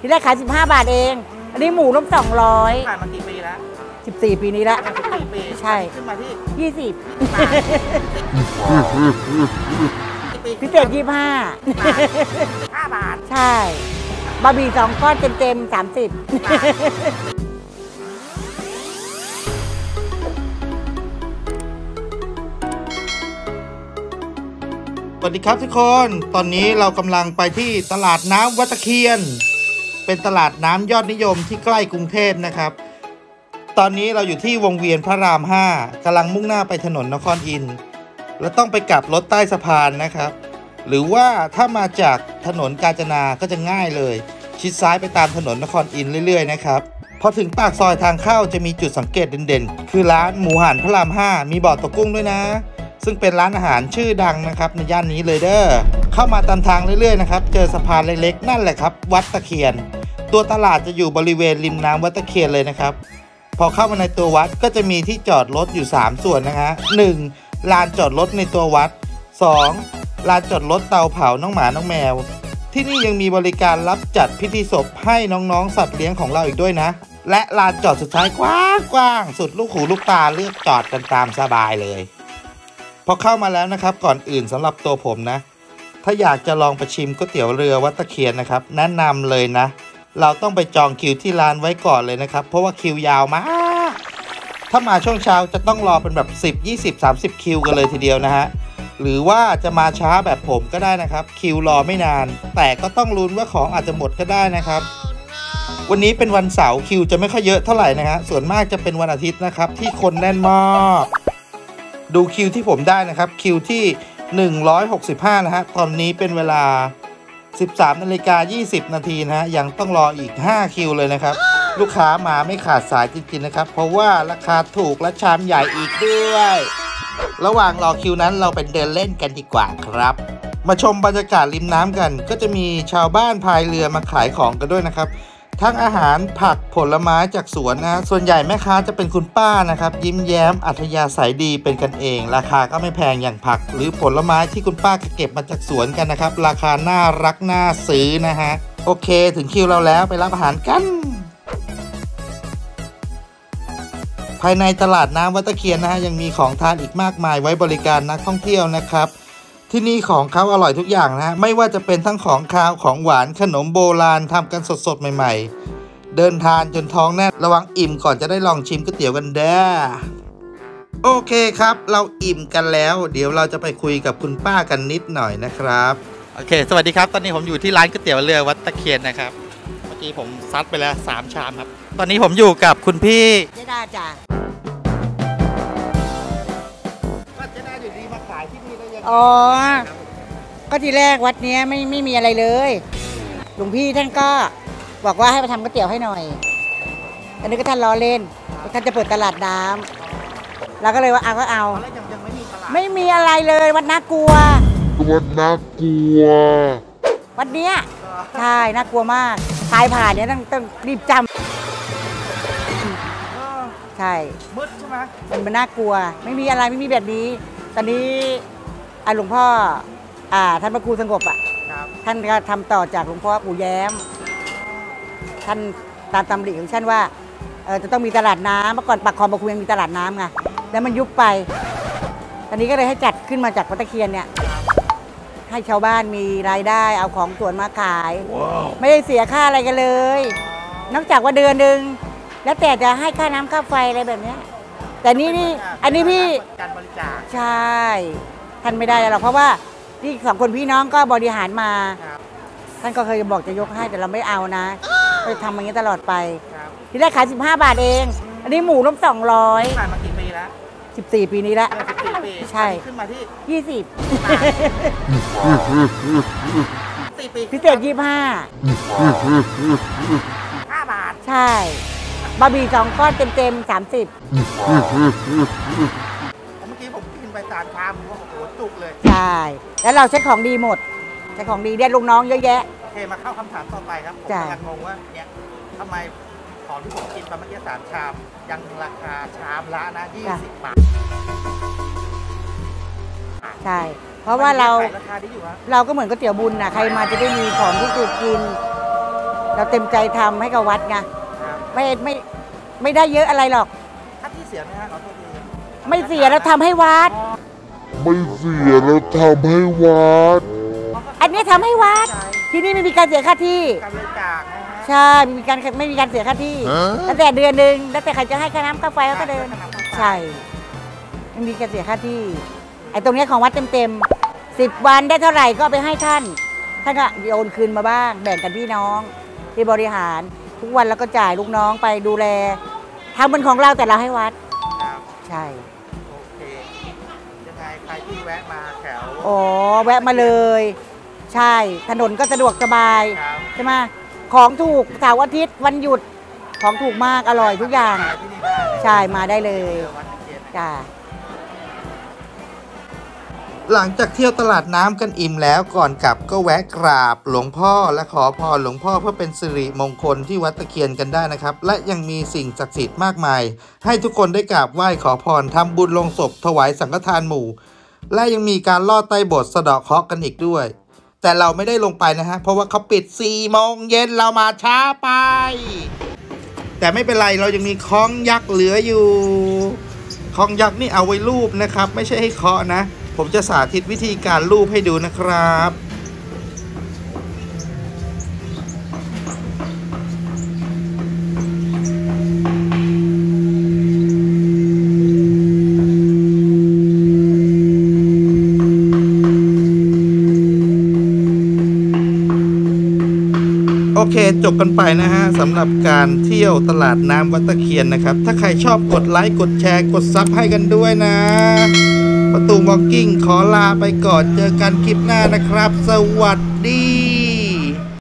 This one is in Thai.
ทีแรกขาย15 บาทเองอันนี้หมูล้ม200ขายมากี่ปีแล้ว14 ปีนี้ละ14 ปีใช่ขึ้นมาที่20พิเศษ25 5 บาทใช่บะหมี่2 ก้อนเต็มๆ30สวัสดีครับทุกคนตอนนี้เรากำลังไปที่ตลาดน้ำวัดตะเคียนเป็นตลาดน้ำยอดนิยมที่ใกล้กรุงเทพนะครับตอนนี้เราอยู่ที่วงเวียนพระราม5กำลังมุ่งหน้าไปถนนนครอินทร์และต้องไปกลับรถใต้สะพานนะครับหรือว่าถ้ามาจากถนนกาญจนาก็จะง่ายเลยชิดซ้ายไปตามถนนนครอินทร์เรื่อยๆนะครับพอถึงปากซอยทางเข้าจะมีจุดสังเกตเด่นๆคือร้านหมูหันพระราม5มีบ่อตกกุ้งด้วยนะซึ่งเป็นร้านอาหารชื่อดังนะครับในย่านนี้เลยเด้อเข้ามาตามทางเรื่อยๆนะครับเจอสะพานเล็กๆนั่นแหละครับวัดตะเคียนตัวตลาดจะอยู่บริเวณริมน้ำวัดตะเคียนเลยนะครับพอเข้ามาในตัววัดก็จะมีที่จอดรถอยู่3ส่วนนะฮะ 1. ลานจอดรถในตัววัด 2. ลานจอดรถเตาเผาน้องหมาน้องแมวที่นี่ยังมีบริการรับจัดพิธีศพให้น้องๆสัตว์เลี้ยงของเราอีกด้วยนะและลานจอดสุดท้ายกว้างๆสุดลูกหูลูกตาเลือกจอดกันตามสบายเลยพอเข้ามาแล้วนะครับก่อนอื่นสำหรับตัวผมนะถ้าอยากจะลองไปชิมก๋วยเตี๋ยวเรือวัดตะเคียนนะครับแนะนำเลยนะเราต้องไปจองคิวที่ร้านไว้ก่อนเลยนะครับเพราะว่าคิวยาวมากถ้ามาช่วงเช้าจะต้องรอเป็นแบบ10 20 30คิวกันเลยทีเดียวนะฮะหรือว่าจะมาช้าแบบผมก็ได้นะครับคิวรอไม่นานแต่ก็ต้องลุ้นว่าของอาจจะหมดก็ได้นะครับวันนี้เป็นวันเสาร์คิวจะไม่ค่อยเยอะเท่าไหร่นะฮะส่วนมากจะเป็นวันอาทิตย์นะครับที่คนแน่นมากดูคิวที่ผมได้นะครับคิวที่165นะฮะตอนนี้เป็นเวลา 13:20 นาทีนะฮะยังต้องรออีก5คิวเลยนะครับลูกค้ามาไม่ขาดสายจริงๆนะครับเพราะว่าราคาถูกและชามใหญ่อีกด้วยระหว่างรอคิวนั้นเราไปเดินเล่นกันดีกว่าครับมาชมบรรยากาศริมน้ำกันก็จะมีชาวบ้านพายเรือมาขายของกันด้วยนะครับทั้งอาหารผักผลไม้จากสวนนะส่วนใหญ่แม่ค้าจะเป็นคุณป้านะครับยิ้มแย้มอัธยาศัยดีเป็นกันเองราคาก็ไม่แพงอย่างผักหรือผลไม้ที่คุณป้าเก็บมาจากสวนกันนะครับราคาน่ารักน่าซื้อนะฮะโอเคถึงคิวเราแล้วไปรับอาหารกันภายในตลาดน้ำวัดตะเคียนนะฮะยังมีของทานอีกมากมายไว้บริการนักท่องเที่ยวนะครับที่นี่ของเขาอร่อยทุกอย่างนะฮะไม่ว่าจะเป็นทั้งของคาวของหวานขนมโบราณทำกันสดๆใหม่ๆเดินทานจนท้องแน่นระวังอิ่มก่อนจะได้ลองชิมก๋วยเตี๋ยวกันเด้อโอเคครับเราอิ่มกันแล้วเดี๋ยวเราจะไปคุยกับคุณป้ากันนิดหน่อยนะครับโอเคสวัสดีครับตอนนี้ผมอยู่ที่ร้านก๋วยเตี๋ยวเรือวัดตะเคียนนะครับเมื่อกี้ผมซัดไปแล้ว3ชามครับตอนนี้ผมอยู่กับคุณพี่เจ๊ดาจ้ะอ๋อก็ทีแรกวัดนี้ไม่มีอะไรเลยหลวงพี่ท่านก็บอกว่าให้มาทำก๋วยเตี๋ยวให้หน่อยอันนี้ก็ท่านล้อเล่นท่านจะเปิดตลาดน้ำเราก็เลยว่าเอาก็เอาไม่มีอะไรเลยวัดน่ากลัววัดเนี้ยใช่น่ากลัวมากทายผ่านเนี้ยต้องรีบจำใช่มืดใช่ไหมมันน่ากลัวไม่มีอะไรไม่มีแบบนี้ตอนนี้หลวงพ่อท่านพระครูสงบท่านก็ทำต่อจากหลวงพ่อปู่แย้มท่านตามตำริของท่านว่าจะต้องมีตลาดน้ำเมื่อก่อนปากคลองประคูยังมีตลาดน้ำไงแล้วมันยุบไปตอนนี้ก็เลยให้จัดขึ้นมาจากวัดตะเคียนเนี่ยให้ชาวบ้านมีรายได้เอาของสวนมาขาย ไม่ได้เสียค่าอะไรกันเลยนอกจากว่าเดือนหนึ่งแล้วแต่จะให้ค่าน้ำค่าไฟอะไรแบบนี้แต่นี่อันนี้พี่การบริจาคใช่ท่านไม่ได้หรอกเพราะว่าที่2 คนพี่น้องก็บริหารมาท่านก็เคยบอกจะยกให้แต่เราไม่เอานะก็ทำอย่างนี้ตลอดไปทีแรกขาย15 บาทเองอันนี้หมูล้ม200ขายมากี่ปีแล้ว14 ปีนี้ละ14 ปีใช่ขึ้นมาที่20ปีพิเศษ25 5 บาทใช่บะหมี่2 ก้อนเต็มๆ30เมื่อกี้ผมกินไป3 ชามโอ้โหจุกเลยใช่แล้วเราใช้ของดีหมดใช้ของดีเรียกลูกน้องเยอะแยะโอเคมาเข้าคำถามต่อไปครับผมกำลังงงว่าเนี่ยทำไมของที่ผมกินไปเมื่อกี้3 ชามยังราคาชามละนะ20 บาทใช่เพราะว่าเราก็เหมือนก๋วยเตี๋ยวบุญนะใครมาจะได้มีของที่ถูกกิน เราเต็มใจทำให้กับวัดไง ครับ ไม่ได้เยอะอะไรหรอก ค่าที่เสียไหมฮะขอโทษที ไม่เสียเราทำให้วัด ไม่เสียแล้วทำให้วัด อันนี้ทำให้วัด ที่นี่ไม่มีการเสียค่าที่ การบริจาคนะฮะ ใช่ไม่มีการเสียค่าที่ตั้งแต่เดือนหนึ่งแล้วแต่ใครจะให้ค่าน้ำค่าไฟเขาก็เดิน ใช่ไม่มีการเสียค่าที่ไอ้ตรงเนี้ยของวัดเต็ม10 วันได้เท่าไหร่ก็เอาไปให้ท่านก็โยนคืนมาบ้างแบ่งกันพี่น้องที่บริหารทุกวันแล้วก็จ่ายลูกน้องไปดูแลทำเป็นของเราแต่เราให้วัด ครับ ใช่ โอเคยังไงใครที่แวะมาแถว อ๋อแวะมาเลย ใช่ถนนก็สะดวกสบาย ครับ ใช่ไหมของถูกเสาร์อาทิตย์วันหยุดของถูกมากอร่อยทุกอย่าง มาที่นี่ได้ ใช่มาได้เลย เจอวัดตะเคียนนะ จ้า หลังจากเที่ยวตลาดน้ำกันอิ่มแล้วก่อนกลับก็แวะกราบหลวงพ่อและขอพรหลวงพ่อเพื่อเป็นสิริมงคลที่วัดตะเคียนกันได้นะครับ และยังมีสิ่งศักดิ์สิทธิ์มากมาย ให้ทุกคนได้กราบไหว้ขอพรทำบุญลงศพถวายสังฆทานหมู่ และยังมีการลอดใต้โบสถ์สะเดาะเคราะห์กันอีกด้วย แต่เราไม่ได้ลงไปนะฮะเพราะว่าเขาปิด 4 โมงเย็นเรามาช้าไป แต่ไม่เป็นไรเรายังมีคล้องยักษ์เหลืออยู่คล้องยักษ์นี่เอาไว้ลูบนะครับ ไม่ใช่ให้เคาะนะ ผมจะสาธิตวิธีการลูบให้ดูนะครับ โอเคจบกันไปนะฮะสำหรับการเที่ยวตลาดน้ำวัดตะเคียนนะครับ ถ้าใครชอบกดไลค์กดแชร์กดซับให้กันด้วยนะ ประตูวอล์กกิ้งขอลาไปก่อนเจอกันคลิปหน้านะครับ สวัสดี